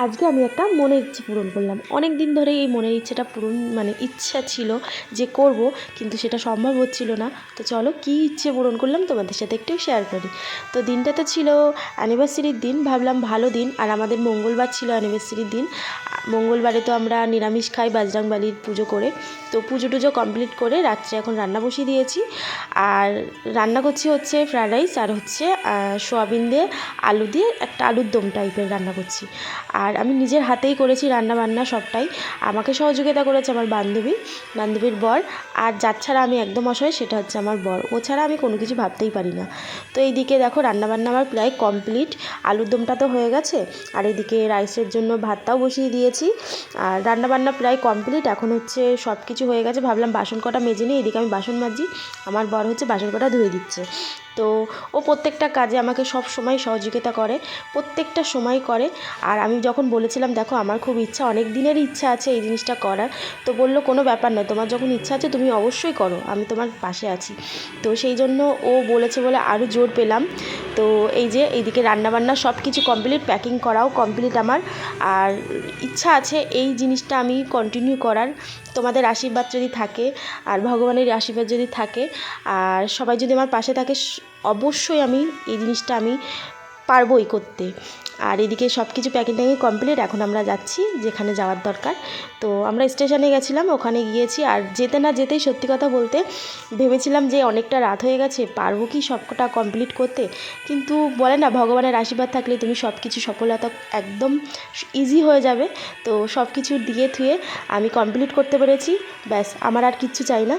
আজকে আমি একটা মনের ইচ্ছে পূরণ করলাম। অনেক দিন ধরে এই মনের ইচ্ছেটা পূরণ ইচ্ছা ছিল যে করব, কিন্তু সেটা সম্ভব হচ্ছিল না। তো চলো কী ইচ্ছে পূরণ করলাম তোমাদের সাথে একটু শেয়ার করি। তো দিনটা তো ছিল অ্যানিভার্সারির দিন, ভাবলাম ভালো দিন, আর আমাদের মঙ্গলবার ছিল অ্যানিভার্সারির দিন। মঙ্গলবারে তো আমরা নিরামিষ খাই বাজরংবলীর পুজো করে। তো পুজো টুজো কমপ্লিট করে রাত্রে এখন রান্না বসিয়ে দিয়েছি। আর রান্না করছি হচ্ছে ফ্রায়েড রাইস, আর হচ্ছে সোয়াবিন দিয়ে আলু দিয়ে একটা আলুর দম টাইপের রান্না করছি। আর আমি নিজের হাতেই করেছি রান্না বান্না সবটাই। আমাকে সহযোগিতা করেছে আমার বান্ধবীর বর। আর যার ছাড়া আমি একদম অসহায় সেটা হচ্ছে আমার বর। ও ছাড়া আমি কোনো কিছু ভাবতেই পারি না। তো এইদিকে দেখো রান্নাবান্না আমার প্রায় কমপ্লিট। আলুর দমটা তো হয়ে গেছে, আর এদিকে রাইসের জন্য ভাতটাও বসিয়ে দিয়েছি। আর রান্নাবান্না প্রায় কমপ্লিট। এখন হচ্ছে সব কিছু হয়ে গেছে, ভাবলাম বাসন কটা মেজে নিই। এদিকে আমি বাসন মাজছি, আমার বর হচ্ছে বাসন কটা ধুয়ে দিচ্ছে। তো ও প্রত্যেকটা কাজে আমাকে সব সময় সহযোগিতা করে, প্রত্যেকটা সময় করে। আর আমি যখন বলেছিলাম দেখো আমার খুব ইচ্ছা, অনেক দিনেরই ইচ্ছা আছে এই জিনিসটা করার, তো বললো কোনো ব্যাপার নয়, তোমার যখন ইচ্ছা আছে তুমি অবশ্যই করো, আমি তোমার পাশে আছি। তো সেই জন্য ও বলেছে বলে আরও জোর পেলাম। তো এই যে এইদিকে রান্নাবান্না সব কিছু কমপ্লিট, প্যাকিং করাও কমপ্লিট আমার। আর ইচ্ছা আছে এই জিনিসটা আমি কন্টিনিউ করার, তোমাদের আশীর্বাদ যদি থাকে আর ভগবানের আশীর্বাদ যদি থাকে আর সবাই যদি আমার পাশে থাকে, অবশ্যই আমি এই জিনিসটা আমি পারবোই করতে। আর এদিকে সব কিছু প্যাকিং ট্যাকিং কমপ্লিট। এখন আমরা যাচ্ছি যেখানে যাওয়ার দরকার। তো আমরা স্টেশনে গেছিলাম, ওখানে গিয়েছি। আর যেতে না যেতেই সত্যি কথা বলতে ভেবেছিলাম যে অনেকটা রাত হয়ে গেছে, পারবো কি সবকটা কমপ্লিট করতে। কিন্তু বলে না ভগবানের আশীর্বাদ থাকলে তুমি সব কিছু সফলতা একদম ইজি হয়ে যাবে। তো সব কিছু দিয়ে থুয়ে আমি কমপ্লিট করতে পেরেছি, ব্যাস আমার আর কিচ্ছু চাই না।